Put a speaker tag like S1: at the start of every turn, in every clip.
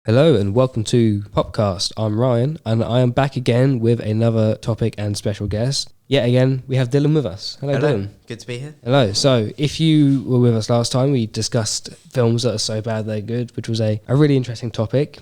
S1: Hello and welcome to Popcast. I'm Ryan and I am back again with another topic and special guest. Yet again, we have Dylan with us. Hello, Dylan.
S2: Good to be here.
S1: Hello. So, if you were with us last time, we discussed films that are so bad they're good, which was a really interesting topic.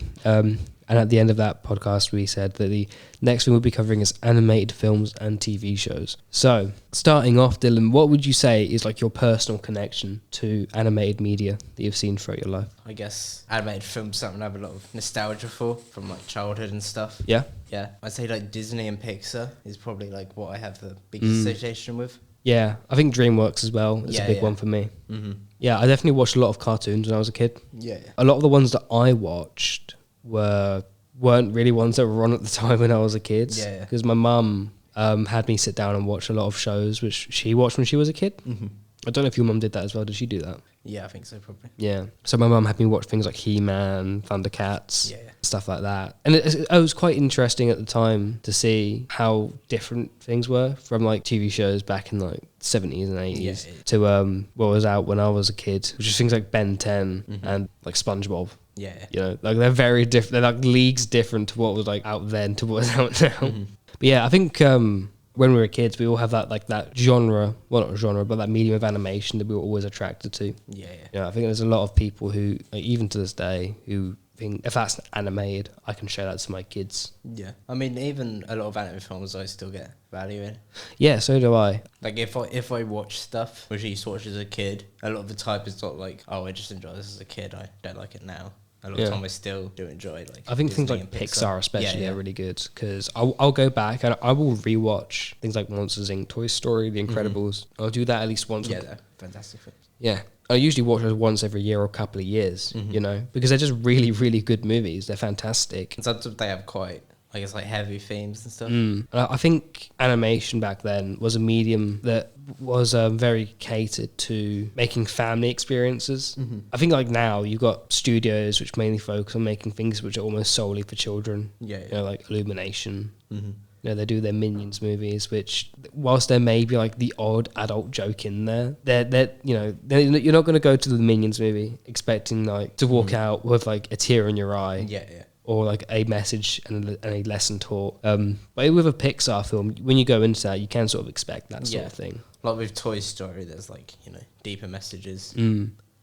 S1: And at the end of that podcast, we said that the next thing we'll be covering is animated films and TV shows. So, starting off, Dylan, what would you say is like your personal connection to animated media that you've seen throughout your life? I
S2: guess animated films something I have a lot of nostalgia for from like childhood and stuff.
S1: Yeah?
S2: Yeah. I'd say like Disney and Pixar is probably like what I have the biggest association with.
S1: Yeah, I think DreamWorks as well is a big one for me. Mm-hmm. Yeah, I definitely watched a lot of cartoons when I was a kid.
S2: Yeah.
S1: A lot of the ones that I watched weren't really ones that were on at the time when I was a kid.
S2: Yeah.
S1: Because my mum had me sit down and watch a lot of shows which she watched when she was a kid. Mm-hmm. I don't know if your mum did that as well. Did she do that?
S2: Yeah, I think so, probably.
S1: Yeah. So my mum had me watch things like He-Man, Thundercats, stuff like that. And it was quite interesting at the time to see how different things were from like TV shows back in like 70s and 80s to what was out when I was a kid, which is things like Ben 10 and like SpongeBob.
S2: Yeah.
S1: You know, like they're very different. They're like leagues different to what was like out then to what is out now. Mm-hmm. But yeah, I think when we were kids, we all have that like that genre, well not genre, but that medium of animation that we were always attracted to.
S2: Yeah.
S1: You know, I think there's a lot of people who, like, even to this day, who think if that's animated, I can show that to my kids.
S2: Yeah. I mean, even a lot of animated films I still get value in.
S1: Yeah, so do I.
S2: Like if I watch stuff which I used to watch as a kid, a lot of the type is not like, oh, I just enjoy this as a kid, I don't like it now. A lot of time I still do enjoy like
S1: I think
S2: Disney
S1: things like Pixar especially are really good because I'll go back and I will rewatch things like Monsters Inc., Toy Story, The Incredibles. I'll do that at least once.
S2: Yeah, they're fantastic films.
S1: Yeah. I usually watch those once every year or a couple of years, you know, because they're just really, really good movies. They're fantastic.
S2: And sometimes they have quite, I guess, like heavy themes and stuff.
S1: And I think animation back then was a medium that was very catered to making family experiences. I think like now you've got studios which mainly focus on making things which are almost solely for children.
S2: Yeah.
S1: You know, like Illumination. You know, they do their Minions movies, which whilst there may be like the odd adult joke in there, you're not going to go to the Minions movie expecting like to walk out with like a tear in your eye.
S2: Yeah.
S1: Or like a message and a lesson taught. But with a Pixar film, when you go into that, you can sort of expect that sort of thing.
S2: Like with Toy Story, there's like, you know, deeper messages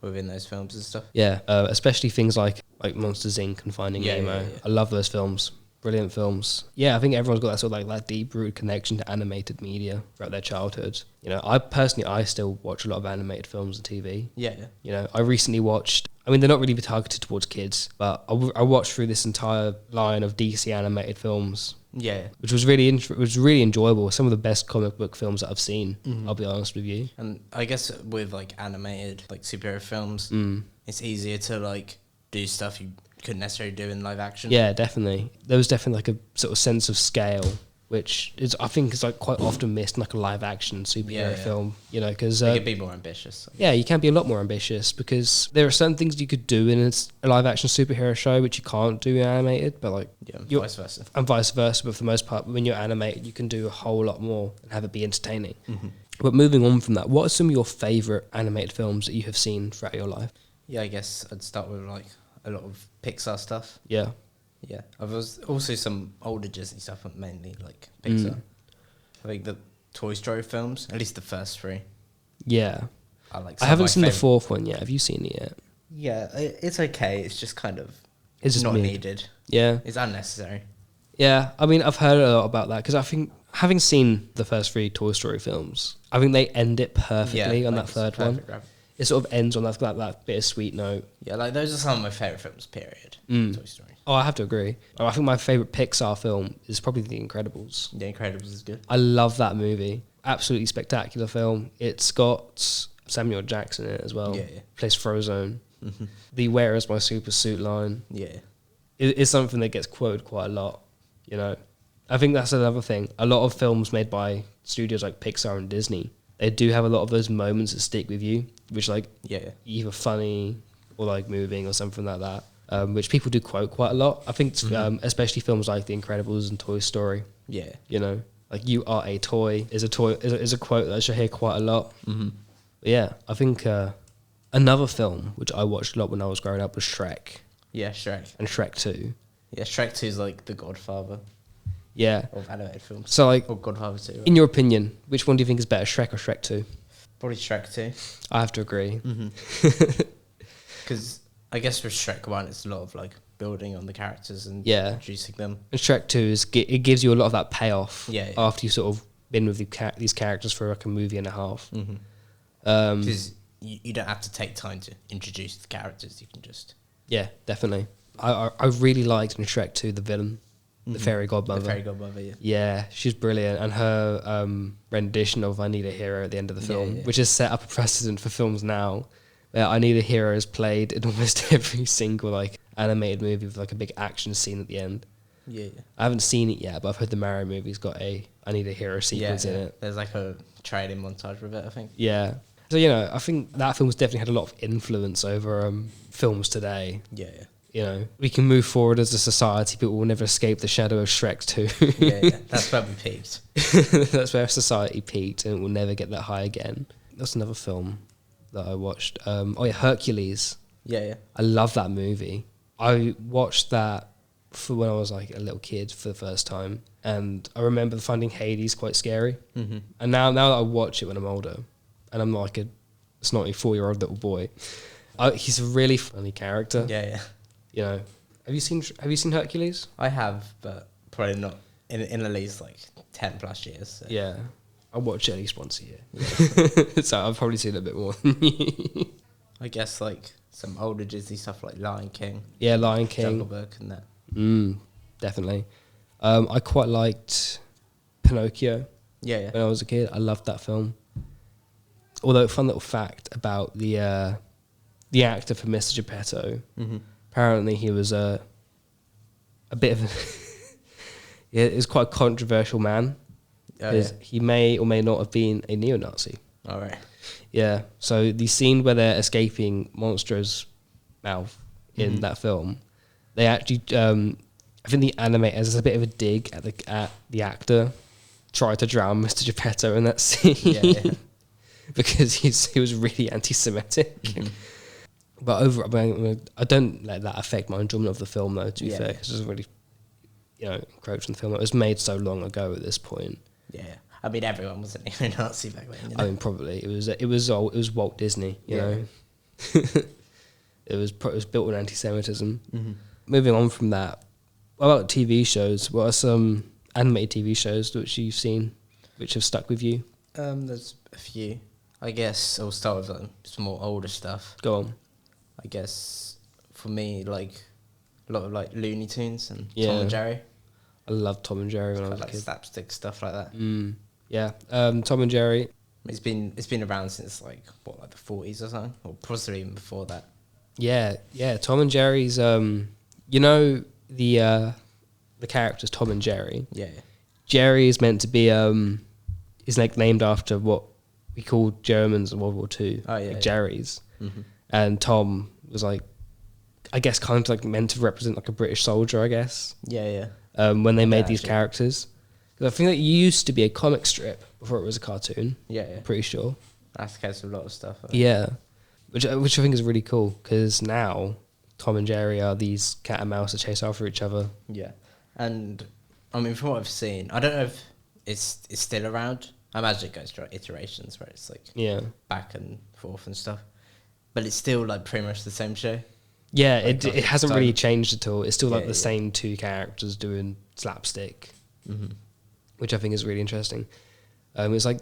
S2: within those films and stuff.
S1: Yeah, especially things like Monsters Inc. and Finding Nemo. I love those films. Brilliant films. Yeah, I think everyone's got that sort of like that deep-rooted connection to animated media throughout their childhood. You know, I still watch a lot of animated films and TV. Yeah. You know, I recently watched, I mean, they're not really targeted towards kids, but I watched through this entire line of DC animated films. Yeah. Which was really enjoyable. Some of the best comic book films that I've seen, I'll be honest with you.
S2: And I guess with like animated, like superhero films, it's easier to like do stuff you couldn't necessarily do in live action.
S1: Yeah, definitely. There was definitely like a sort of sense of scale, which is I think is like quite often missed in like a live action superhero film. You know, because
S2: they could be more ambitious.
S1: Yeah, you can be a lot more ambitious because there are certain things you could do in a live action superhero show which you can't do in animated. But like
S2: vice versa.
S1: And vice versa. But for the most part, when you're animated, you can do a whole lot more and have it be entertaining. But moving on from that, what are some of your favourite animated films that you have seen throughout your life?
S2: Yeah, I guess I'd start with like a lot of Pixar stuff.
S1: Yeah.
S2: I've also some older Disney stuff, but mainly like Pixar. I think the Toy Story films, at least the first three.
S1: Yeah. I haven't seen the fourth one yet. Have you seen it yet?
S2: Yeah, it's okay. It's just kind of
S1: it's
S2: not needed.
S1: Yeah.
S2: It's unnecessary.
S1: Yeah, I mean, I've heard a lot about that because I think having seen the first three Toy Story films, I think they end it perfectly on that third one. It sort of ends on that bittersweet note.
S2: Yeah, like those are some of my favourite films, period. Toy Story.
S1: Oh, I have to agree. I think my favourite Pixar film is probably The Incredibles.
S2: The Incredibles is good.
S1: I love that movie. Absolutely spectacular film. It's got Samuel Jackson in it as well. Yeah. Plays Frozone. The "Where is my super suit" line. Yeah. It's something that gets quoted quite a lot, you know. I think that's another thing. A lot of films made by studios like Pixar and Disney, they do have a lot of those moments that stick with you, which like either funny or like moving or something like that, which people do quote quite a lot. I think especially films like The Incredibles and Toy Story. Yeah, you know, like "You are a toy" is a quote that I should hear quite a lot. Yeah, I think another film which I watched a lot when I was growing up was Shrek.
S2: Yeah, Shrek.
S1: And Shrek 2.
S2: Yeah, Shrek 2 is like the godfather.
S1: Yeah.
S2: Of animated films.
S1: So, like,
S2: or Godfather 2. Right?
S1: In your opinion, which one do you think is better, Shrek or Shrek 2?
S2: Probably Shrek 2.
S1: I have to agree.
S2: Because I guess with Shrek 1, it's a lot of like building on the characters and introducing them.
S1: And Shrek 2 it gives you a lot of that payoff after you sort of been with these characters for like a movie and a half.
S2: Because you don't have to take time to introduce the characters. You can just...
S1: Yeah, definitely. I really liked in Shrek 2 the villain, the fairy godmother.
S2: The fairy godmother, yeah.
S1: Yeah, she's brilliant. And her rendition of I Need a Hero at the end of the film, which has set up a precedent for films now, where I Need a Hero is played in almost every single like animated movie with like a big action scene at the end.
S2: Yeah.
S1: I haven't seen it yet, but I've heard the Mario movie's got a I Need a Hero sequence in it.
S2: There's like a training montage with it, I think.
S1: Yeah. So, you know, I think that film's definitely had a lot of influence over films today.
S2: Yeah.
S1: You know, we can move forward as a society, but we'll never escape the shadow of Shrek 2.
S2: yeah. That's where we peaked.
S1: That's where society peaked, and it will never get that high again. That's another film that I watched. Hercules.
S2: Yeah.
S1: I love that movie. I watched that for when I was like a little kid for the first time, and I remember finding Hades quite scary. And now that I watch it when I'm older, and I'm like a snotty 4-year-old little boy, he's a really funny character.
S2: Yeah.
S1: You know, have you seen Hercules?
S2: I have, but probably not in at least like 10 plus years. So.
S1: Yeah, I watch it at least once a year. Yeah. So I've probably seen it a bit more than you.
S2: I guess like some older Disney stuff like Lion King.
S1: Yeah, Lion King.
S2: Jungle Book and that.
S1: Definitely. I quite liked Pinocchio.
S2: Yeah.
S1: When I was a kid, I loved that film. Although, fun little fact about the actor for Mr. Geppetto. Apparently, he was a bit of he was quite a controversial man. He may or may not have been a neo-Nazi.
S2: All right.
S1: Yeah. So the scene where they're escaping Monstro's mouth in that film, they actually, I think the animators, as a bit of a dig at the actor, tried to drown Mr. Geppetto in that scene.
S2: Yeah.
S1: Because he was really anti-Semitic. But I don't let that affect my enjoyment of the film, though, to be fair, because it doesn't really, encroach on the film. It was made so long ago at this point.
S2: Yeah. I mean, everyone was a neo-Nazi back then.
S1: I mean, probably. It was Walt Disney, you know. It was built on anti-Semitism. Moving on from that, what about TV shows? What are some animated TV shows which you've seen, which have stuck with you?
S2: There's a few. I guess I'll start with some more older stuff.
S1: Go on.
S2: I guess for me, like a lot of like Looney Tunes and Tom and Jerry.
S1: I loved Tom and Jerry when I was a kid.
S2: Slapstick stuff like that.
S1: Yeah, Tom and Jerry.
S2: It's been around since like the 40s or something, or possibly even before that.
S1: Yeah. Tom and Jerry's. The characters Tom and Jerry.
S2: Yeah.
S1: Jerry is meant to be is like named after what we called Germans in World War II.
S2: Oh yeah.
S1: Like Jerry's. And Tom was like, I guess, kind of like meant to represent like a British soldier, I guess.
S2: Yeah.
S1: When they made these characters. I think that used to be a comic strip before it was a cartoon.
S2: Yeah.
S1: I'm pretty sure.
S2: That's the case with a lot of stuff.
S1: Yeah. Which I think is really cool, because now Tom and Jerry are these cat and mouse that chase after each other.
S2: Yeah. And, I mean, from what I've seen, I don't know if it's still around. I imagine it goes through iterations where it's like back and forth and stuff. But it's still like pretty much the same show.
S1: Yeah, like it hasn't really changed at all. It's still like the same two characters doing slapstick, which I think is really interesting. It's like,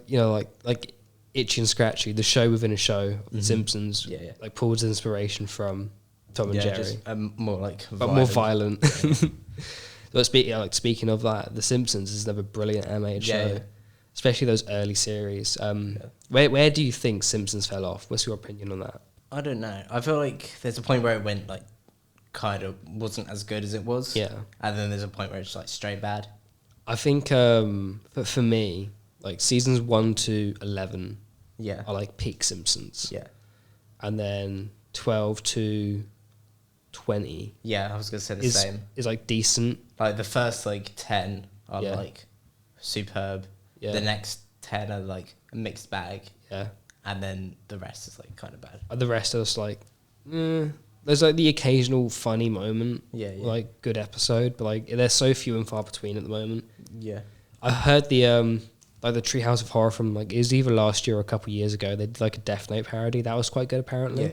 S1: like Itchy and Scratchy, the show within a show, The Simpsons, like pulls inspiration from Tom and Jerry.
S2: Just, more like
S1: but more violent. But speaking of that, The Simpsons is another brilliant animated show, especially those early series. Where do you think Simpsons fell off? What's your opinion on that?
S2: I don't know. I feel like there's a point where it went like kind of wasn't as good as it was.
S1: Yeah.
S2: And then there's a point where it's like straight bad.
S1: I think for me, like seasons 1 to 11 are like peak Simpsons.
S2: Yeah.
S1: And then 12 to 20.
S2: Yeah, I was going to say the same.
S1: Is like decent.
S2: Like the first like 10 are like superb. Yeah. The next 10 are like a mixed bag.
S1: Yeah.
S2: And then the rest is like kind of bad.
S1: The rest are just like, there's like the occasional funny moment,
S2: like
S1: good episode, but like they're so few and far between at the moment.
S2: Yeah,
S1: I heard the like the Treehouse of Horror from like it was either last year or a couple of years ago. They did like a Death Note parody that was quite good apparently.
S2: Yeah,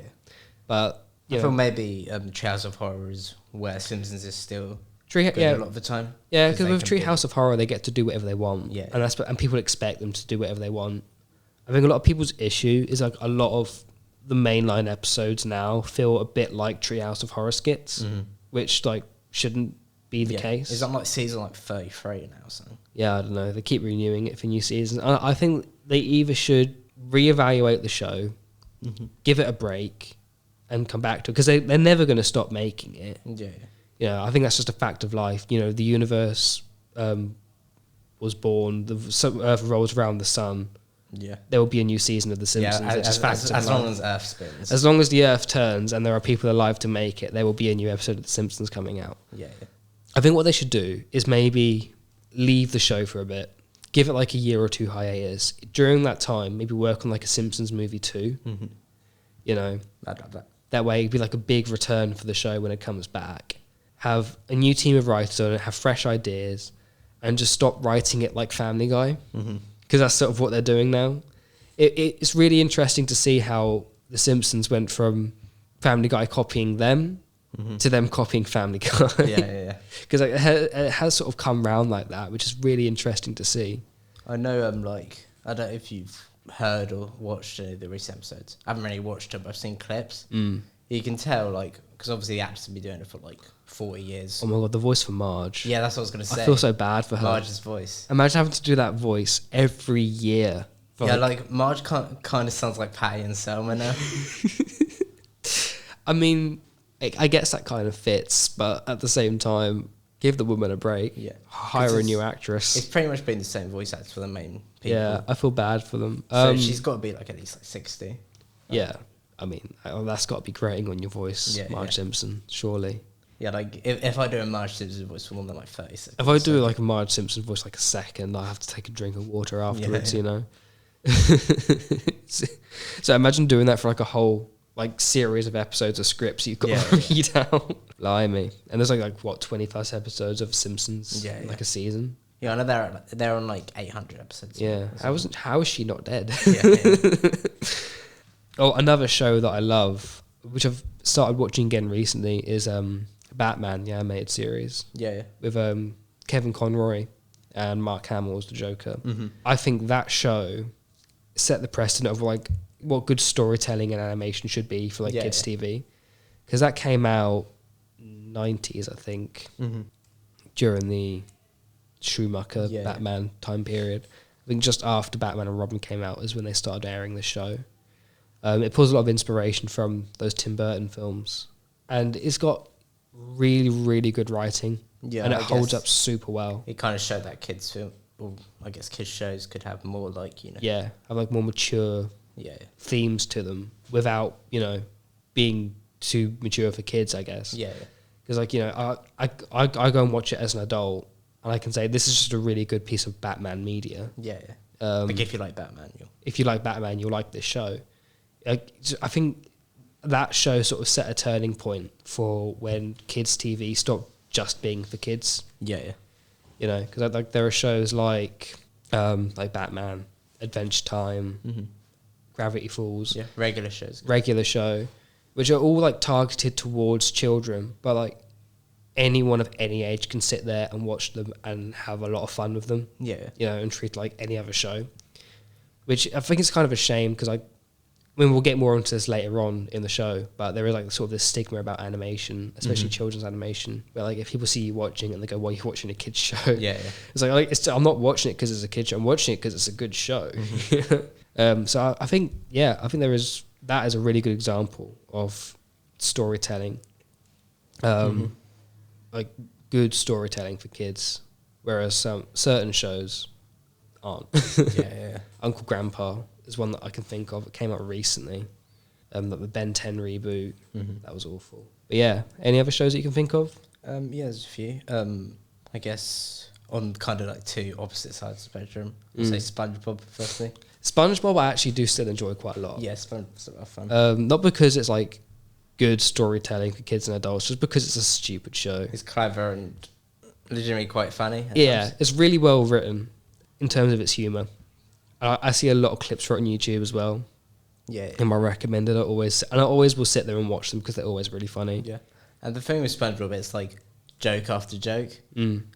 S1: but
S2: I feel maybe Treehouse of Horror is where Simpsons is still a lot of the time.
S1: Yeah, because with Treehouse of Horror they get to do whatever they want.
S2: Yeah,
S1: and people expect them to do whatever they want. I think a lot of people's issue is like a lot of the mainline episodes now feel a bit like Treehouse of Horror skits, which like shouldn't be the case.
S2: It's on like season like 33 now, so.
S1: Yeah, I don't know. They keep renewing it for new seasons. I think they either should reevaluate the show, give it a break, and come back to it because they're never going to stop making it.
S2: Yeah.
S1: You know, I think that's just a fact of life. You know, the universe was born, the Earth rolls around the sun.
S2: Yeah,
S1: there will be a new season of The Simpsons.
S2: Yeah,
S1: it's just
S2: as long as Earth spins.
S1: As long as the Earth turns and there are people alive to make it, there will be a new episode of The Simpsons coming out.
S2: Yeah.
S1: I think what they should do is maybe leave the show for a bit, give it like a year or two hiatus. During that time, maybe work on like a Simpsons movie too. You know,
S2: I'd love that.
S1: That way, it'd be like a big return for the show when it comes back. Have a new team of writers on it, have fresh ideas, and just stop writing it like Family Guy. Because that's sort of what they're doing now. It's really interesting to see how The Simpsons went from Family Guy copying them to them copying Family Guy.
S2: Yeah.
S1: Because it has sort of come round like that, which is really interesting to see.
S2: I know, like, I don't know if you've heard or watched any of the recent episodes. I haven't really watched them, but I've seen clips. You can tell, like, because obviously the actors have been doing it for like 40 years.
S1: Oh my God, the voice for Marge.
S2: Yeah, that's what I was going to say.
S1: I feel so bad for her.
S2: Marge's voice.
S1: Imagine having to do that voice every year.
S2: Yeah, like Marge kind of sounds like Patty and Selma now.
S1: I mean, I guess that kind of fits, but at the same time, give the woman a break.
S2: Yeah.
S1: Hire a new actress.
S2: It's pretty much been the same voice actors for the main people.
S1: Yeah, I feel bad for them.
S2: So she's got to be like at least like 60.
S1: Yeah. I mean, that's got to be grating on your voice, Marge Simpson, surely.
S2: Yeah, like if I do a Marge Simpson voice for more than like 30 seconds.
S1: If I do like a Marge Simpson voice like a second, I have to take a drink of water afterwards, you know. So imagine doing that for like a whole like series of episodes of scripts you've got to read out. Blimey. And there's like what 20 plus episodes of Simpsons in like a season.
S2: Yeah, I know they're on like 800 episodes.
S1: Yeah. How is she not dead?
S2: Yeah.
S1: Oh, another show that I love, which I've started watching again recently, is Batman, the animated series.
S2: Yeah.
S1: With Kevin Conroy and Mark Hamill as the Joker. I think that show set the precedent of like what good storytelling and animation should be for like kids TV, because that came out 90s, I think, during the Schumacher Batman time period. I think just after Batman and Robin came out is when they started airing the show. It pulls a lot of inspiration from those Tim Burton films, and it's got really, really good writing. Yeah, and it holds up super well.
S2: It kind of showed that kids film, or I guess kids shows could have more like, you know.
S1: Yeah, have like more mature themes to them without, you know, being too mature for kids, I guess.
S2: Yeah.
S1: Because like, you know, I go and watch it as an adult, and I can say this is just a really good piece of Batman media.
S2: Yeah. Like if you like Batman,
S1: you'll like this show. I think that show sort of set a turning point for when kids' TV stopped just being for kids.
S2: Yeah.
S1: You know, because like there are shows like Batman, Adventure Time, Gravity Falls.
S2: Yeah, regular shows.
S1: Regular show, which are all like targeted towards children, but like anyone of any age can sit there and watch them and have a lot of fun with them.
S2: Yeah.
S1: You know, and treat like any other show. Which I think is kind of a shame because we'll get more into this later on in the show, but there is like sort of this stigma about animation, especially children's animation, where like if people see you watching and they go, "Well, you're watching a kids show."
S2: Yeah.
S1: It's like I'm not watching it because it's a kids show. I'm watching it because it's a good show. So I think that is a really good example of storytelling, like good storytelling for kids, whereas some certain shows aren't.
S2: Yeah.
S1: Uncle Grandpa is one that I can think of. It came out recently. Like the Ben 10 reboot. That was awful. But yeah, any other shows that you can think of?
S2: Yeah, there's a few. I guess on kind of like two opposite sides of the spectrum. I'll say SpongeBob firstly.
S1: SpongeBob I actually do still enjoy quite a lot.
S2: Yeah, SpongeBob's a lot of fun.
S1: Not because it's like good storytelling for kids and adults just because it's a stupid show.
S2: It's clever and legitimately quite funny.
S1: Yeah, it's really well written in terms of its humour. I see a lot of clips for it on YouTube as well.
S2: Yeah.
S1: And I recommend it. I always will sit there and watch them because they're always really funny.
S2: Yeah. And the thing with SpongeBob, it's like joke after joke.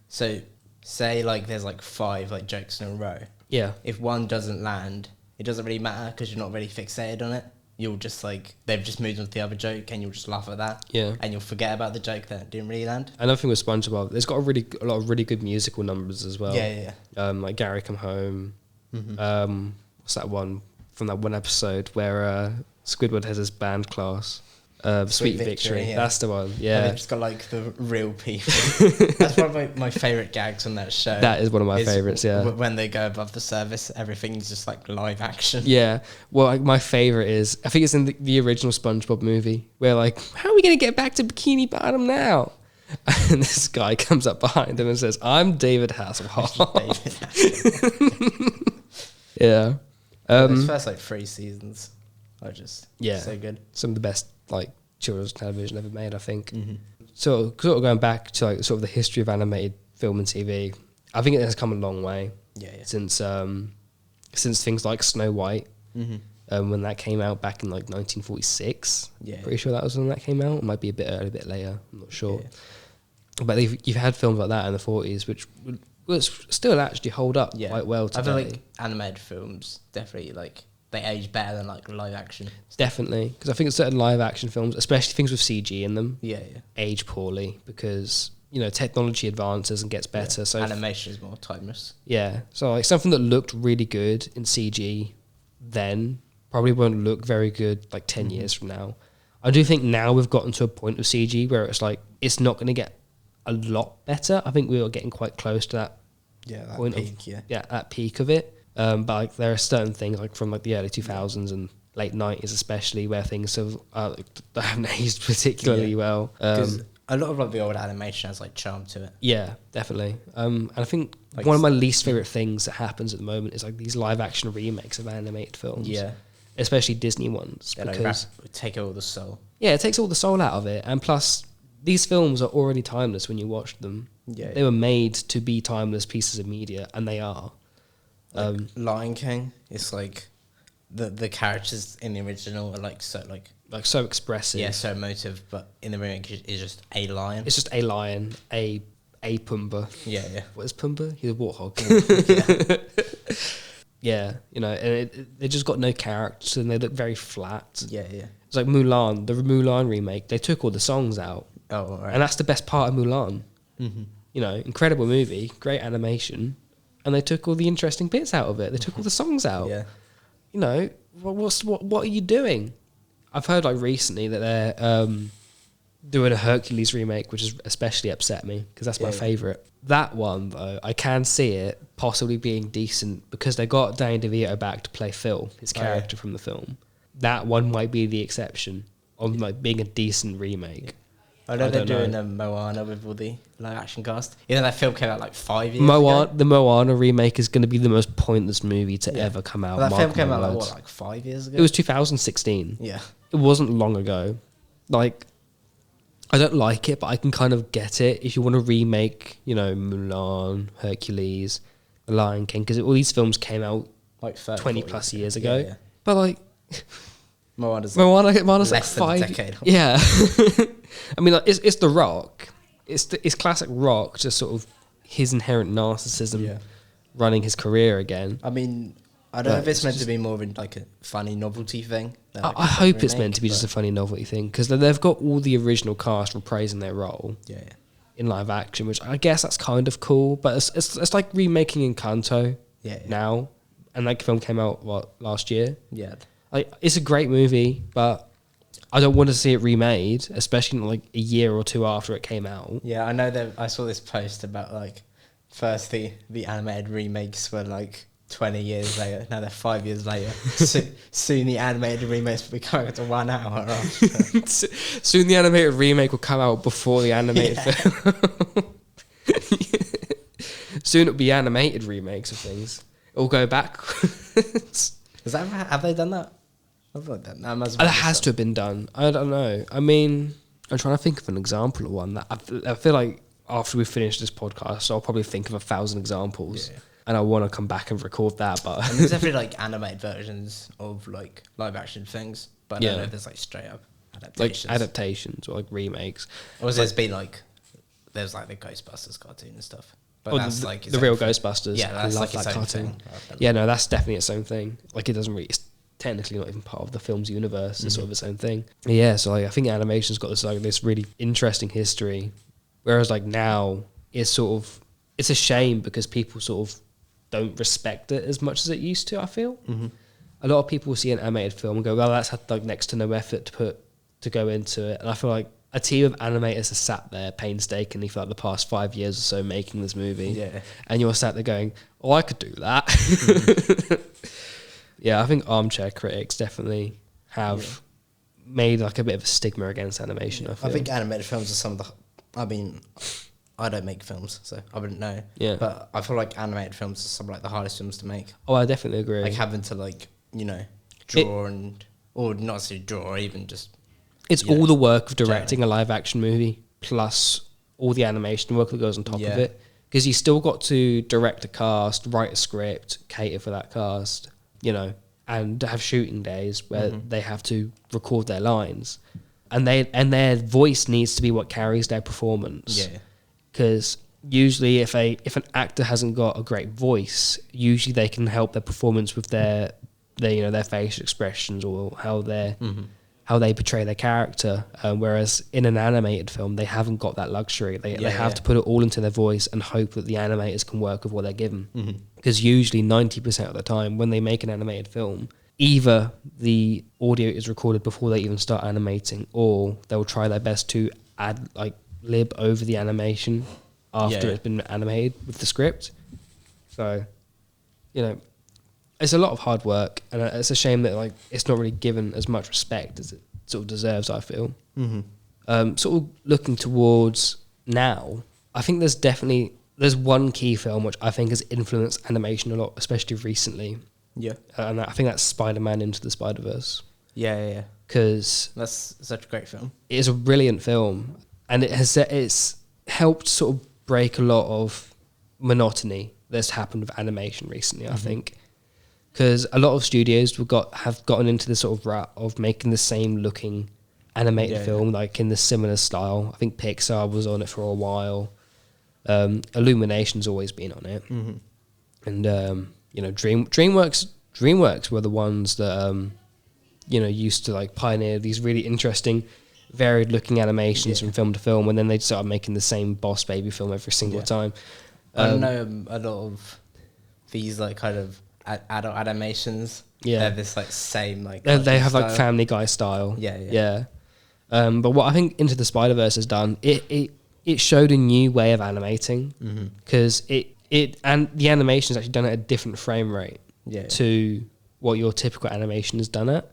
S2: So say like there's like 5 like jokes in a row.
S1: Yeah.
S2: If one doesn't land, it doesn't really matter because you're not really fixated on it. You'll just like, they've just moved on to the other joke and you'll just laugh at that.
S1: Yeah.
S2: And you'll forget about the joke that didn't really land.
S1: Another thing with SpongeBob, there's got a lot of really good musical numbers as well.
S2: Yeah.
S1: Like Gary Come Home. What's that one from that one episode where Squidward has his band class? Sweet Victory. Yeah. That's the one. Yeah.
S2: And they've just got like the real people. That's one of my favourite gags on that show.
S1: That is one of my favourites, yeah.
S2: When they go above the service, everything's just like live action.
S1: Yeah. Well, like, my favourite is, I think it's in the original SpongeBob movie, where like, how are we going to get back to Bikini Bottom now? And this guy comes up behind him and says, I'm David Hasselhoff. Yeah.
S2: Those first like 3 seasons are just so good.
S1: Some of the best like children's television ever made, I think. So sort of going back to like sort of the history of animated film and TV, I think it has come a long way. Since things like Snow White, when that came out back in like 1946. Pretty sure that was when that came out. It might be a bit early, a bit later. I'm not sure. But you've had films like that in the 40s, which still actually hold up quite well today.
S2: I feel like animated films definitely like they age better than like live action.
S1: Definitely, because I think certain live action films, especially things with CG in them,
S2: yeah,
S1: age poorly because, you know, technology advances and gets better. So
S2: animation is more timeless.
S1: Yeah, so like something that looked really good in CG then probably won't look very good like 10 years from now. I do think now we've gotten to a point of CG where it's like it's not going to get a lot better. I think we are getting quite close to that point
S2: peak,
S1: that peak of it. But like there are certain things like from like the early 2000s and late 90s especially where things have they haven't aged particularly well.
S2: Because a lot of like the old animation has like charm to it.
S1: Yeah, definitely. And I think like one of my least favourite things that happens at the moment is like these live action remakes of animated films.
S2: Yeah.
S1: Especially Disney ones. Because
S2: take all the soul.
S1: Yeah, it takes all the soul out of it. And plus, these films are already timeless when you watch them.
S2: Yeah.
S1: They were made to be timeless pieces of media, and they are.
S2: Like Lion King, it's like the characters in the original are like so expressive. Yeah, so emotive, but in the remake it's just a lion. It's just a lion, a Pumbaa. Yeah. What is Pumbaa? He's a warthog. Yeah, you know, and they just got no characters and they look very flat. Yeah. It's like Mulan, the Mulan remake. They took all the songs out. Oh, right. And that's the best part of Mulan. Mm-hmm. You know, incredible movie, great animation, and they took all the interesting bits out of it. They took all the songs out. Yeah. You know, what are you doing? I've heard like recently that they're doing a Hercules remake, which has especially upset me because that's my favourite. That one, though, I can see it possibly being decent because they got Danny DeVito back to play Phil, his character from the film. That one might be the exception of like being a decent remake. I know they're doing Moana with all the live action cast. You know, that film came out like 5 years ago. The Moana remake is going to be the most pointless movie to ever come out. Well, that film came out like 5 years ago? It was 2016. Yeah. It wasn't long ago. Like, I don't like it, but I can kind of get it if you want to remake, you know, Mulan, Hercules, The Lion King, because all these films came out like 20 plus years ago. Yeah. But like, Moana's less like than a decade. Yeah. I mean, like, it's The Rock. It's classic Rock, just sort of his inherent narcissism running his career again. I mean, I don't know if it's meant to be more of like a funny novelty thing. I hope it's meant to be just a funny novelty thing because they've got all the original cast reprising their role in live action, which I guess that's kind of cool. But it's like remaking Encanto now, and that film came out last year. Yeah, like it's a great movie, but I don't want to see it remade, especially like a year or two after it came out. Yeah, I know that I saw this post about like first the animated remakes were like 20 years later. Now they're 5 years later. Soon the animated remakes will be coming to 1 hour after. Soon the animated remake will come out before the animated film. Soon it'll be animated remakes of things. It'll go back. Have they done that? I feel like that
S1: has to have been done. I don't know. I mean, I'm trying to think of an example of one that I feel like after we finish this podcast, I'll probably think of 1,000 examples. Yeah. And I want to come back and record that, but
S2: and there's definitely like animated versions of like live action things, but I don't know if there's like straight up adaptations,
S1: like adaptations or like remakes.
S2: Or there's been like there's like the Ghostbusters cartoon and stuff, but that's like
S1: the real Ghostbusters.
S2: Yeah, that's like its own thing.
S1: Yeah, no, that's definitely its own thing. Like it doesn't really. It's technically not even part of the film's universe. It's sort of its own thing. Yeah, so like I think animation's got this really interesting history, whereas like now it's a shame because people sort of don't respect it as much as it used to. I feel a lot of people see an animated film and go, "Well, that's had like next to no effort to go into it." And I feel like a team of animators has sat there painstakingly for like the past 5 years or so making this movie. Yeah, and you're sat there going, "Oh, I could do that." Yeah, I think armchair critics definitely have made like a bit of a stigma against animation.
S2: Yeah. I think animated films are some of the. I mean, I don't make films, so I wouldn't know.
S1: Yeah.
S2: But I feel like animated films are some of like the hardest films to make.
S1: Oh, I definitely agree.
S2: Like having to draw or not necessarily draw, or even just.
S1: It's all the work of directing a live action movie plus all the animation work that goes on top of it. Because you still got to direct a cast, write a script, cater for that cast, and have shooting days where they have to record their lines. And their voice needs to be what carries their performance. Yeah. Because usually if an actor hasn't got a great voice, usually they can help their performance with their facial expressions or how they portray their character. Whereas in an animated film, they haven't got that luxury. They have to put it all into their voice and hope that the animators can work with what they're given. Because usually 90% of the time when they make an animated film, either the audio is recorded before they even start animating, or they'll try their best to add lib over the animation after it's been animated with the script. So, it's a lot of hard work, and it's a shame that it's not really given as much respect as it sort of deserves, I feel. Sort of looking towards now, I think there's one key film which I think has influenced animation a lot, especially recently. Yeah. And I think that's Spiderman Into the Spider-Verse.
S2: Yeah.
S1: Because
S2: that's such a great film.
S1: It is a brilliant film. And it's helped sort of break a lot of monotony that's happened with animation recently, I think. Because a lot of studios have gotten into this sort of rut of making the same looking animated film, like in the similar style. I think Pixar was on it for a while. Illumination's always been on it. And, DreamWorks were the ones that, used to pioneer these really interesting varied looking animations from film to film, and then they started making the same Boss Baby film every single time.
S2: I know a lot of these kind of adult animations. Yeah, they're this same
S1: they have style. Family Guy style. Yeah. But what I think Into the Spider-Verse has done, it showed a new way of animating because and the animation is actually done at a different frame rate to what your typical animation is done at.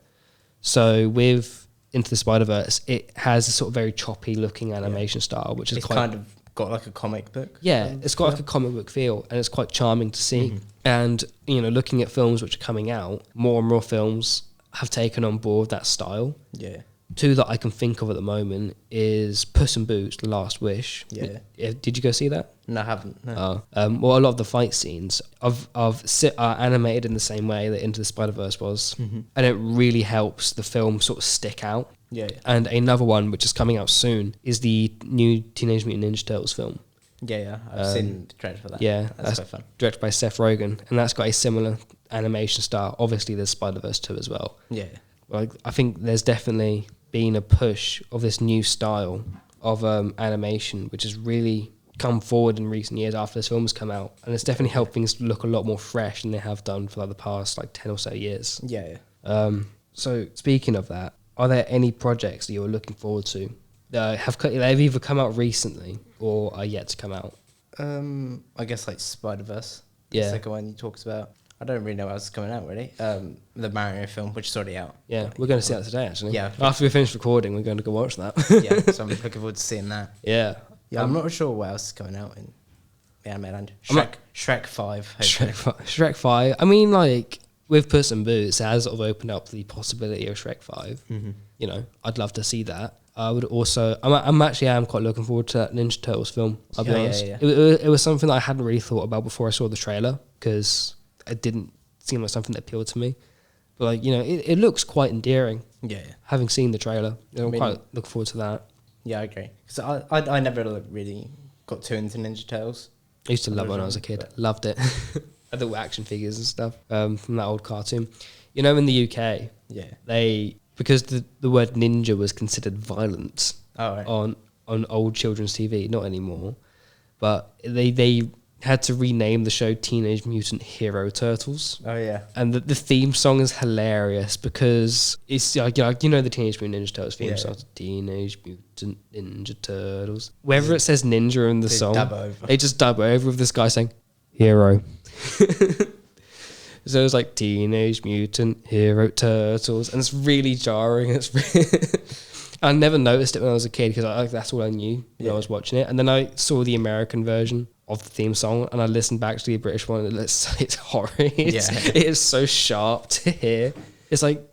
S1: So with Into the Spider-Verse, it has a sort of very choppy looking animation style, which is
S2: it's kind of got a comic book.
S1: Yeah, it's got a comic book feel, and it's quite charming to see. And looking at films which are coming out, more and more films have taken on board that style. Yeah. Two that I can think of at the moment is Puss in Boots: The Last Wish. Yeah. Did you go see that?
S2: No, I haven't. No.
S1: Well, a lot of the fight are animated in the same way that Into the Spider-Verse was, and it really helps the film sort of stick out. Yeah. And another one which is coming out soon is the new Teenage Mutant Ninja Turtles film.
S2: Yeah. I've seen the trailer for that.
S1: Yeah,
S2: that's quite fun.
S1: Directed by Seth Rogen, and that's got a similar animation style. Obviously, there's Spider-Verse 2 as well. Yeah. I think there's definitely been a push of this new style of animation, which has really come forward in recent years after this film has come out, and it's definitely helped things look a lot more fresh than they have done for the past 10 or so years. Yeah. So speaking of that, are there any projects that you're looking forward to that have either come out recently or are yet to come out?
S2: I guess Spider-Verse. The second one you talked about. I don't really know what else is coming out, really. The Mario film, which is already out.
S1: Yeah, we're going to see that today, actually. Yeah. After we finish recording, we're going to go watch that.
S2: Yeah, so I'm looking forward to seeing that.
S1: Yeah.
S2: Yeah, I'm not sure what else is coming out in anime land. Shrek 5.
S1: Shrek 5. I mean, with Puss in Boots, it has sort of opened up the possibility of Shrek 5. You know, I'd love to see that. I would also, I'm actually quite looking forward to that Ninja Turtles film, I'll be honest. Yeah. It was something that I hadn't really thought about before I saw the trailer, because it didn't seem like something that appealed to me. But, like, you know, it looks quite endearing. Yeah. Having seen the trailer, I'm quite looking forward to that.
S2: Yeah, I agree. Because I never really got too into Ninja Turtles.
S1: I used to love it when I was a kid. Loved it. I the action figures and stuff from that old cartoon. You know, in the UK, because the word ninja was considered violent on old children's TV, not anymore, but they had to rename the show Teenage Mutant Hero Turtles. Oh yeah, and the theme song is hilarious because it's like, you know the Teenage Mutant Ninja Turtles theme song, Teenage Mutant Ninja Turtles. Wherever it says ninja in the song, they just dub over with this guy saying hero. So it was like Teenage Mutant Hero Turtles, and it's really jarring. I never noticed it when I was a kid because that's all I knew when I was watching it. And then I saw the American version of the theme song, and I listened back to the British one, and it's horrid. It is so sharp to hear. It's like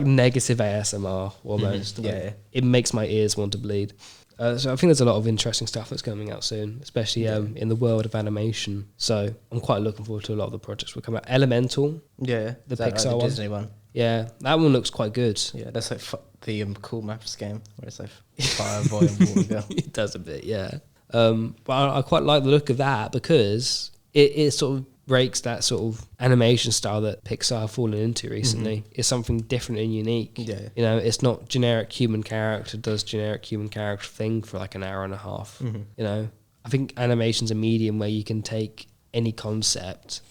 S1: negative ASMR almost. It makes my ears want to bleed. So I think there's a lot of interesting stuff that's coming out soon, especially in the world of animation. So I'm quite looking forward to a lot of the projects that will come out. Elemental, the Pixar
S2: like the
S1: one,
S2: Disney one.
S1: Yeah, that one looks quite good.
S2: Yeah, that's like the Cool Maths game where it's like fire, boy, and water girl.
S1: It does a bit, yeah. But I quite like the look of that because it sort of breaks that sort of animation style that Pixar have fallen into recently. It's something different and unique. Yeah. You know, it's not generic human character does generic human character thing for like an hour and a half. You know, I think animation's a medium where you can take any concept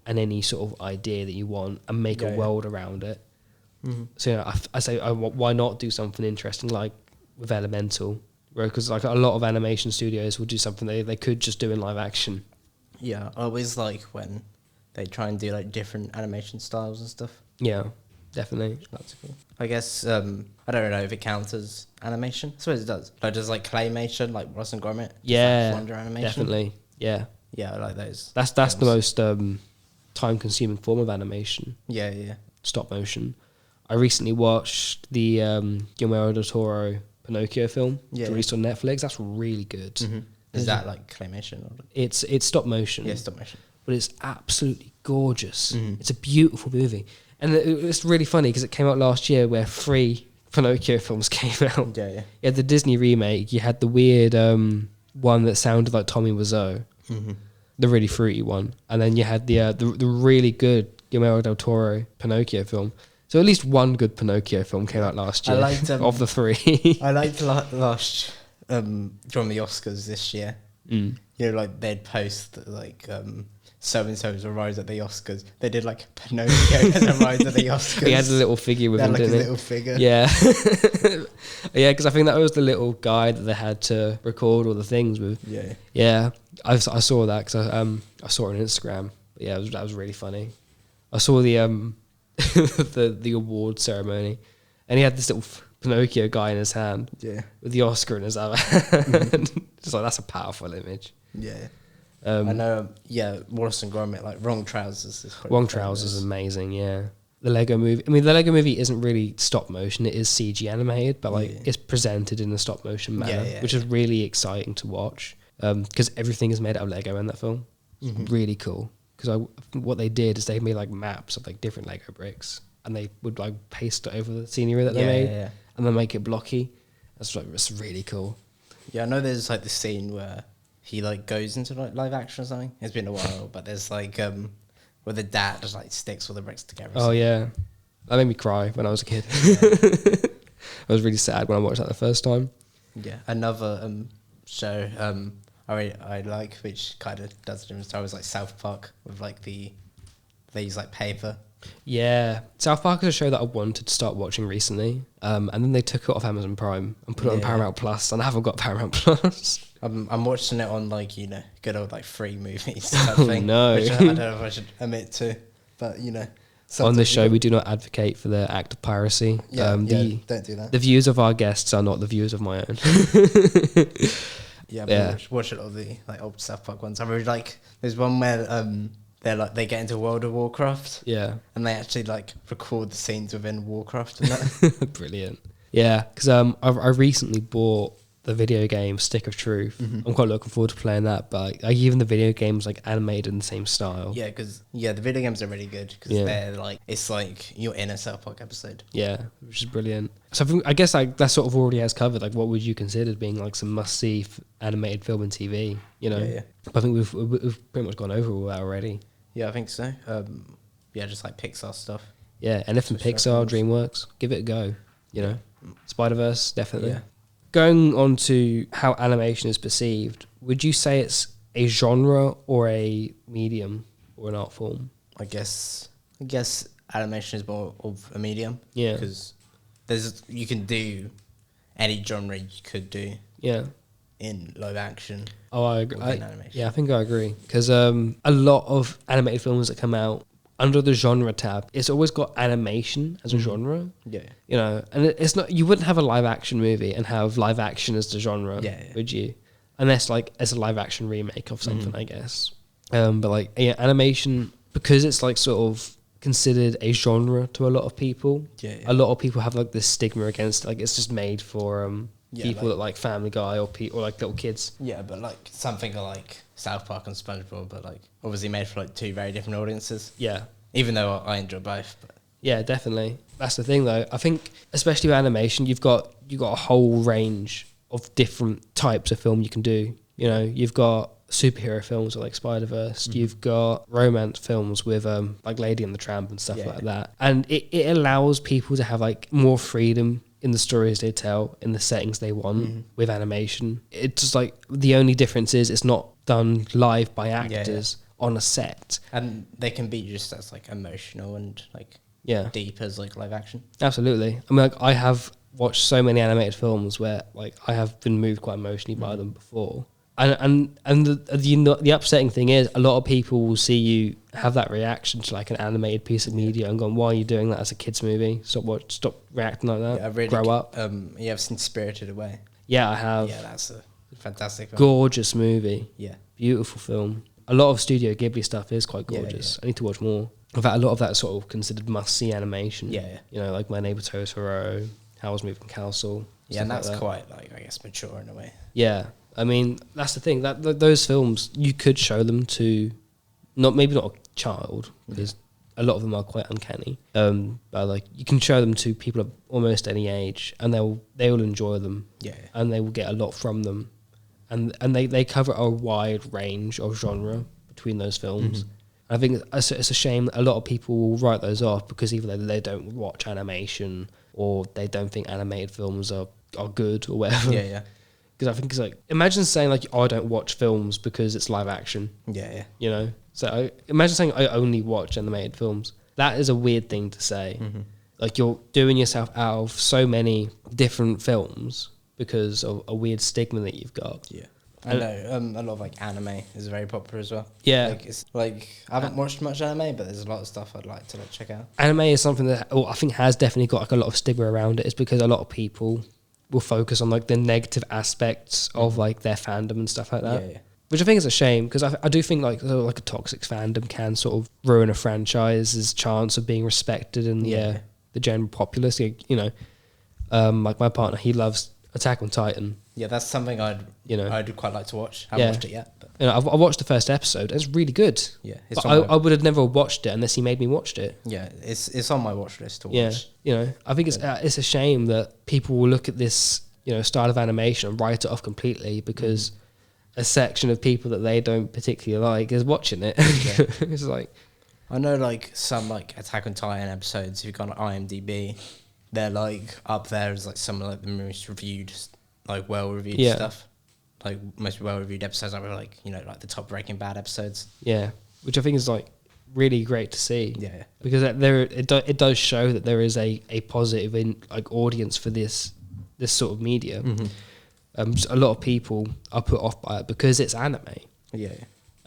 S1: and any sort of idea that you want and make a world around it. So, you know, I say, why not do something interesting like with Elemental? Because like a lot of animation studios will do something they could just do in live action.
S2: Yeah, I always like when they try and do like different animation styles and stuff.
S1: Yeah, definitely.
S2: That's cool. I guess I don't know if it counts as animation. I suppose it does. Like does like claymation, like Ross and Gromit.
S1: Yeah,
S2: like Flounder animation.
S1: Definitely. Yeah.
S2: Yeah, I like those.
S1: That's the most time-consuming form of animation.
S2: Yeah.
S1: Stop motion. I recently watched the Guillermo del Toro Pinocchio film released on Netflix. That's really good.
S2: Is that like claymation? Or
S1: it's stop motion.
S2: Yeah, stop motion.
S1: But it's absolutely gorgeous. It's a beautiful movie. And it's really funny because it came out last year where 3 Pinocchio films came out. Yeah. You had the Disney remake. You had the weird one that sounded like Tommy Wiseau. The really fruity one. And then you had the really good Guillermo del Toro Pinocchio film. So at least one good Pinocchio film came out last year. I liked of the 3.
S2: I liked last from the Oscars this year. You know, like they'd post like so and so's arrived at the Oscars. They did like Pinocchio as arrived at the Oscars.
S1: He had a little figure with him,
S2: like
S1: didn't
S2: a
S1: he?
S2: little figure.
S1: Yeah, yeah. Because I think that was the little guy that they had to record all the things with. Yeah. I saw that because I saw it on Instagram. But yeah, that was really funny. I saw the the award ceremony, and he had this little Pinocchio guy in his hand, with the Oscar in his other hand. It's like, that's a powerful image.
S2: Yeah. I know. Wallace and Gromit, like Wrong Trousers.
S1: Wrong Trousers is amazing. Yeah. The Lego Movie. I mean, the Lego Movie isn't really stop motion. It is CG animated, but like it's presented in a stop motion manner, which is really exciting to watch. Because everything is made out of Lego in that film. It's really cool. Because what they did is they made like maps of like different Lego bricks, and they would like paste it over the scenery that they made, and then make it blocky. It's really cool. Yeah,
S2: I know there's like the scene where he like goes into like live action or something. It's been a while, but there's like where the dad just like sticks all the bricks together.
S1: Oh yeah, that made me cry when I was a kid. I was really sad when I watched that the first time.
S2: Yeah, another show I like, which kind of does a different style, was like South Park with like they use like paper.
S1: Yeah, South Park is a show that I wanted to start watching recently, and then they took it off Amazon Prime and put it on Paramount Plus, and I haven't got Paramount Plus.
S2: I'm watching it on like, you know, good old like free movies type thing.
S1: No,
S2: which I don't know if I should admit to, but you know.
S1: On this show, we do not advocate for the act of piracy.
S2: Don't do that.
S1: The views of our guests are not the views of my own.
S2: Yeah, watch a lot of the like old South Park ones. I really like. There's one where they get into World of Warcraft.
S1: Yeah.
S2: And they actually like record the scenes within Warcraft and that.
S1: Brilliant. Yeah, because I recently bought the video game Stick of Truth. Mm-hmm. I'm quite looking forward to playing that, but like, even the video game's like animated in the same style.
S2: Yeah, because the video games are really good because they're like, it's like you're in a South Park episode.
S1: Yeah, which is brilliant. So I guess like that sort of already has covered like what would you consider being like some must-see animated film and TV, you know?
S2: Yeah.
S1: But I think we've pretty much gone over all that already.
S2: Yeah, I think so. Just like Pixar stuff.
S1: Yeah, anything Pixar, DreamWorks, give it a go, you know? Spider-Verse, definitely.
S2: Yeah.
S1: Going on to how animation is perceived, would you say it's a genre or a medium or an art form?
S2: I guess animation is more of a medium.
S1: Yeah.
S2: Because you can do any genre you could do.
S1: Yeah.
S2: In live action.
S1: Oh, I agree. Yeah, I think I agree. Because a lot of animated films that come out, under the genre tab, it's always got animation as a genre.
S2: Yeah.
S1: You know, and it's not, you wouldn't have a live action movie and have live action as the genre, would you? Unless like as a live action remake of something, I guess. But like, yeah, animation, because it's like sort of considered a genre to a lot of people. Yeah. A lot of people have like this stigma against, like it's just made for people that like Family Guy or like little kids.
S2: Yeah, but like something like South Park and SpongeBob, but like obviously made for like two very different audiences.
S1: Yeah.
S2: Even though I enjoy both. But.
S1: Yeah, definitely. That's the thing though. I think especially with animation, you've got a whole range of different types of film you can do. You know, you've got superhero films like Spider-Verse. Mm-hmm. You've got romance films with like Lady and the Tramp and stuff like that. And it allows people to have like more freedom in the stories they tell, in the settings they want with animation. It's just like the only difference is it's not done live by actors on a set.
S2: And they can be just as like emotional and like deep as like live action.
S1: Absolutely. I mean, like I have watched so many animated films where like I have been moved quite emotionally by them before. And the upsetting thing is a lot of people will see you have that reaction to like an animated piece of media and gone, why are you doing that as a kids movie? Stop reacting like that.
S2: Yeah, really
S1: grow up.
S2: You have seen Spirited Away?
S1: Yeah, I have.
S2: Yeah, that's a fantastic film.
S1: Gorgeous movie.
S2: Yeah.
S1: Beautiful film. A lot of Studio Ghibli stuff is quite gorgeous. I need to watch more. In fact, a lot of that is sort of considered must-see animation. Yeah. You know, like My Neighbor Totoro, Howl's Moving Castle.
S2: Yeah, and that's quite like, I guess, mature in a way.
S1: Yeah. I mean, that's the thing. That those films, you could show them to, maybe not a child, because a lot of them are quite uncanny. But like you can show them to people of almost any age, and they will enjoy them. Yeah. And they will get a lot from them, and they cover a wide range of genre between those films. I think it's a shame that a lot of people will write those off because either they don't watch animation or they don't think animated films are good or whatever. Yeah. Because I think it's like, imagine saying like, I don't watch films because it's live action. Yeah. You know? So imagine saying I only watch animated films. That is a weird thing to say. Like you're doing yourself out of so many different films because of a weird stigma that you've got. Yeah.
S2: I know, a lot of like anime is very popular as well.
S1: Yeah.
S2: Like it's like, I haven't watched much anime, but there's a lot of stuff I'd like to like check out.
S1: Anime is something that I think has definitely got like a lot of stigma around it. It's because a lot of people will focus on like the negative aspects of like their fandom and stuff like that. Yeah. Which I think is a shame because I do think like a toxic fandom can sort of ruin a franchise's chance of being respected in the general populace. You know, like my partner, he loves Attack on Titan.
S2: Yeah, that's something I'd quite like to watch. I haven't watched it yet. But.
S1: You know, I watched the first episode. It's really good. Yeah, but I would have never watched it unless he made me watch it.
S2: Yeah, it's on my watch list to watch.
S1: Yeah, you know, I think it's a shame that people will look at this style of animation and write it off completely because a section of people that they don't particularly like is watching it. Yeah. It's like,
S2: I know like some like Attack on Titan episodes. If you've gone on IMDb, they're like up there as like some of like the most reviewed. Like well-reviewed stuff, like most well-reviewed episodes are like like the top Breaking Bad episodes. Yeah, which I think is like really great to see. Yeah, because it does show that there is a positive audience for this sort of media. A lot of people are put off by it because it's anime. Yeah,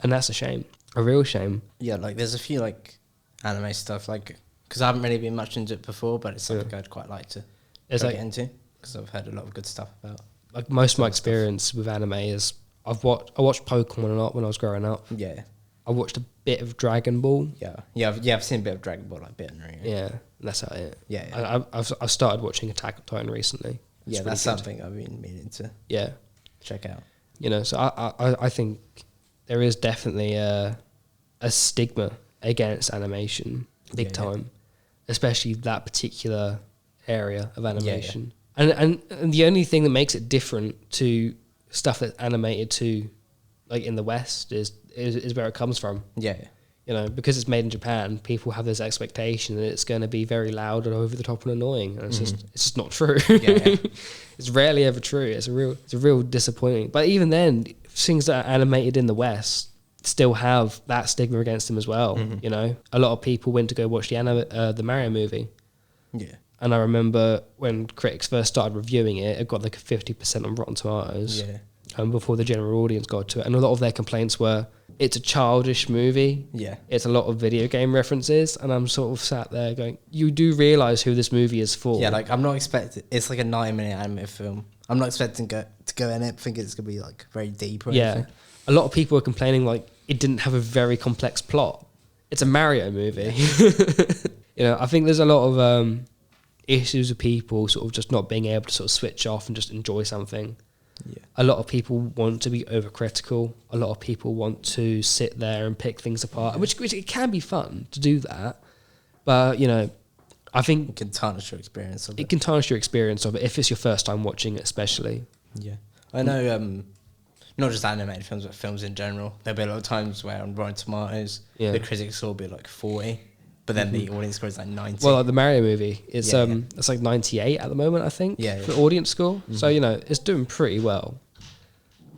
S2: and that's a shame, a real shame. Yeah, like there's a few like anime stuff like because I haven't really been much into it before, but it's something I'd quite like to get into. Because I've heard a lot of good stuff about. Like most of my experience with anime is I watched Pokemon a lot when I was growing up. Yeah,
S1: I watched a bit of Dragon Ball.
S2: I've seen a bit of Dragon Ball, like bit and
S1: Yeah, that's about it.
S2: Yeah.
S1: I've started watching Attack on Titan recently.
S2: It's that's something I've been meaning to check out.
S1: You know, so I think there is definitely a stigma against animation, big time, especially that particular area of animation. And the only thing that makes it different to stuff that's animated to, like in the West, is where it comes from. Yeah. You know, because it's made in Japan, people have this expectation that it's going to be very loud and over the top and annoying, and it's just not true. It's rarely ever true. It's a real disappointing. But even then, things that are animated in the West still have that stigma against them as well. You know, a lot of people went to go watch the Mario movie. Yeah. And I remember when critics first started reviewing it, it got like a 50% on Rotten Tomatoes. Yeah. Before the general audience got to it, and a lot of their complaints were, it's a childish movie. Yeah. It's a lot of video game references, and I'm sort of sat there going, you do realise who this movie is for.
S2: Yeah, like I'm not expecting, it's like a 9-minute animated film. I'm not expecting to go in it thinking it's going to be like very deep or anything.
S1: A lot of people are complaining like it didn't have a very complex plot. It's a Mario movie. You know, I think there's a lot of issues with people sort of just not being able to sort of switch off and just enjoy something. Yeah. A lot of people want to be overcritical. A lot of people want to sit there and pick things apart, which it can be fun to do that. But, you know, I think
S2: it can tarnish your experience of it.
S1: It can tarnish your experience of it if it's your first time watching it, especially.
S2: Yeah. I know, not just animated films, but films in general. There'll be a lot of times where on Rotten Tomatoes, the critics will be like 40. But then the audience score is like 90.
S1: Well, like the Mario movie, it's like 98 at the moment, I think, for the audience score. So, you know, it's doing pretty well.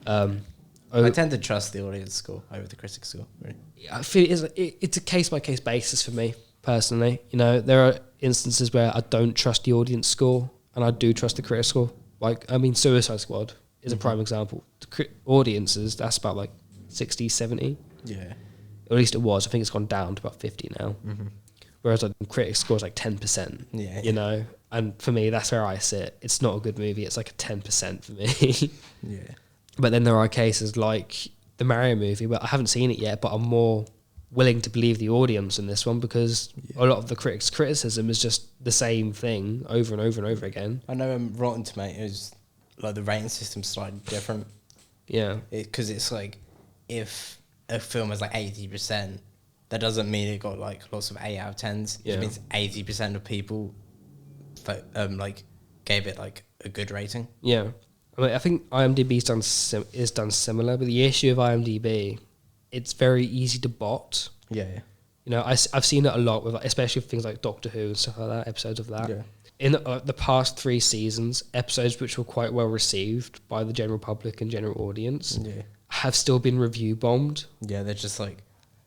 S2: I tend to trust the audience score over the critic score. Really.
S1: I feel it's a case-by-case basis for me, personally. You know, there are instances where I don't trust the audience score, and I do trust the critic score. Like, I mean, Suicide Squad is a prime example. The audiences, that's about like 60, 70. Yeah. Or at least it was. I think it's gone down to about 50 now. Whereas like, the critic score is like 10%. Yeah. You know? And for me, that's where I sit. It's not a good movie. It's like a 10% for me. Yeah. But then there are cases like the Mario movie where I haven't seen it yet, but I'm more willing to believe the audience in this one because a lot of the critics' criticism is just the same thing over and over and over again.
S2: I know Rotten Tomatoes, like the rating system's slightly different. Yeah. Because it's like, if a film is like 80%, that doesn't mean it got like lots of 8 out of 10s. It means 80% of people like gave it like a good rating.
S1: Yeah. I mean, I think IMDb is done similar, but the issue of IMDb, it's very easy to bot. Yeah. You know, I've seen it a lot with, especially with things like Doctor Who and stuff like that, episodes of that. Yeah. In the past 3 seasons, episodes which were quite well received by the general public and general audience have still been review bombed.
S2: Yeah, they're just like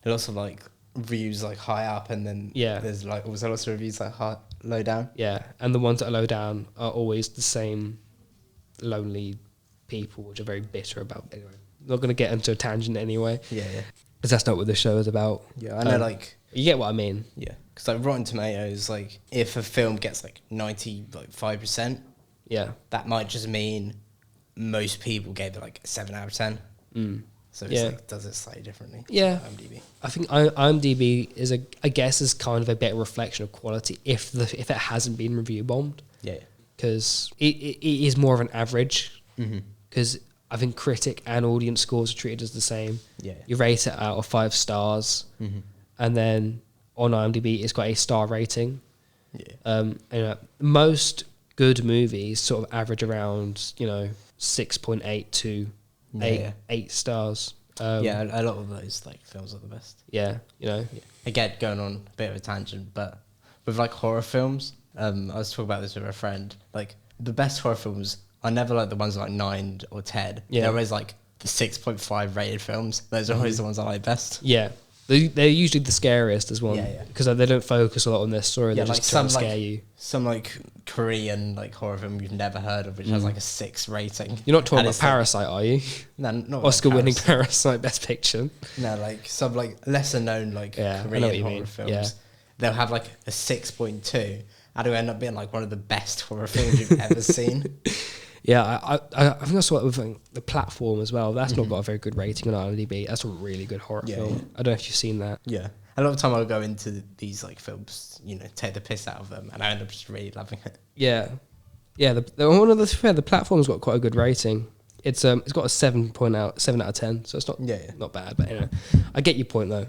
S2: lots of like reviews like high up, and then there's like also lots of reviews like low down.
S1: Yeah, and the ones that are low down are always the same lonely people, which are very bitter about. Anyway, not going to get into a tangent anyway. Yeah, because that's not what the show is about.
S2: Yeah, I know. Like
S1: you get what I mean.
S2: Yeah, because like Rotten Tomatoes, like if a film gets like 95%, that might just mean most people gave it like a 7 out of 10. So it's like, does it slightly differently?
S1: Yeah. IMDb. I think IMDb is I guess is kind of a better reflection of quality if it hasn't been review bombed. Yeah. Because it is more of an average. Because I think critic and audience scores are treated as the same. Yeah. You rate it out of 5 stars, and then on IMDb it's got a star rating. Yeah. You know, most good movies sort of average around 6.8 to 8 stars.
S2: A lot of those like films are the best.
S1: Yeah, you know. Yeah.
S2: Again, going on a bit of a tangent, but with like horror films, I was talking about this with a friend. Like the best horror films are never like the ones like 9 or 10. Yeah. They're always like the 6.5 rated films. Those are always the ones I like best.
S1: Yeah. They're usually the scariest as well. Yeah. Because they don't focus a lot on their story. They're just trying to scare you.
S2: Some like Korean like horror film you've never heard of, which has like a 6 rating.
S1: You're not talking about Parasite, are you?
S2: No, not
S1: Oscar-winning Parasite, Best Picture.
S2: No, like some like lesser known like Korean horror films. Yeah. They'll have like a 6.2, and it'll end up being like one of the best horror films you've ever seen.
S1: Yeah, I think that's what with the platform as well. That's not got a very good rating on IMDb. That's a really good horror film. Yeah. I don't know if you've seen that.
S2: Yeah. A lot of the time I'll go into these like films, take the piss out of them, and I end up just really loving it.
S1: Yeah. Yeah, the platform's got quite a good rating. It's got a 7 out of 10, so it's not bad. But anyway, I get your point though.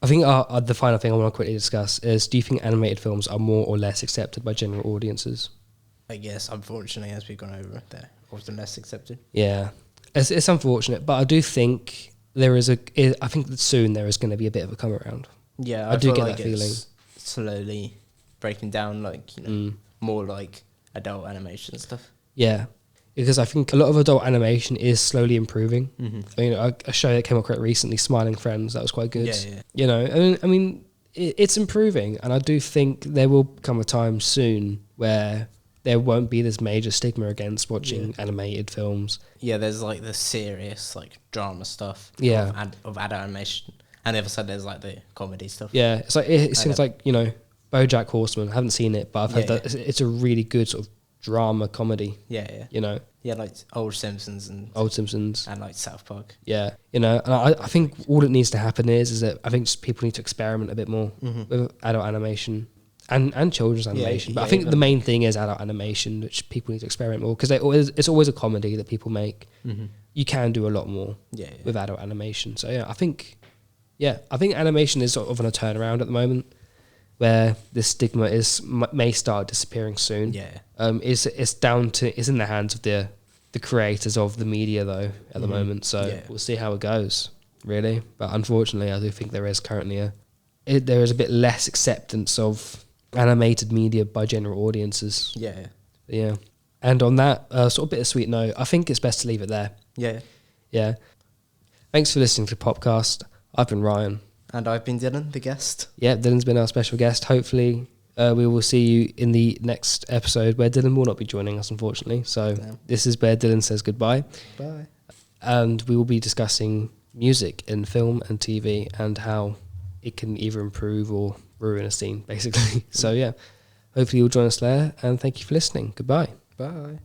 S1: I think the final thing I want to quickly discuss is: do you think animated films are more or less accepted by general audiences?
S2: I guess, unfortunately, as we've gone over, they're often less accepted.
S1: Yeah, it's unfortunate, but I do think I think that soon there is going to be a bit of a come around.
S2: Yeah,
S1: I do get that feeling.
S2: Slowly breaking down, more like adult animation stuff.
S1: Yeah, because I think a lot of adult animation is slowly improving. A show that came up quite recently, Smiling Friends, that was quite good.
S2: Yeah.
S1: I mean, it's improving, and I do think there will come a time soon where there won't be this major stigma against watching animated films.
S2: Yeah, there's the serious drama stuff.
S1: Yeah,
S2: of adult animation, and the other side there's the comedy stuff.
S1: Yeah, it's it seems like BoJack Horseman. I haven't seen it, but I've heard that it's a really good sort of drama comedy.
S2: Yeah. Yeah, like old Simpsons and South Park.
S1: Yeah, and I think all that needs to happen is that I think just people need to experiment a bit more with adult animation and children's animation. But I think the main thing is adult animation, which people need to experiment more, because it's always a comedy that people make. You can do a lot more with adult animation. So I think animation is sort of on a turnaround at the moment, where this stigma may start disappearing soon.
S2: Yeah.
S1: It's in the hands of the creators of the media though at the moment. So we'll see how it goes, really. But unfortunately, I do think there is currently there is a bit less acceptance of animated media by general audiences.
S2: Yeah.
S1: Yeah. And on that sort of bittersweet note, I think it's best to leave it there.
S2: Yeah.
S1: Yeah. Thanks for listening to Popcast. I've been Ryan.
S2: And I've been Dylan, the guest.
S1: Yeah, Dylan's been our special guest. Hopefully, we will see you in the next episode where Dylan will not be joining us, unfortunately. So This is where Dylan says goodbye.
S2: Bye.
S1: And we will be discussing music in film and TV and how it can either improve or ruin a scene, basically. So, hopefully you'll join us there. And thank you for listening. Goodbye.
S2: Bye.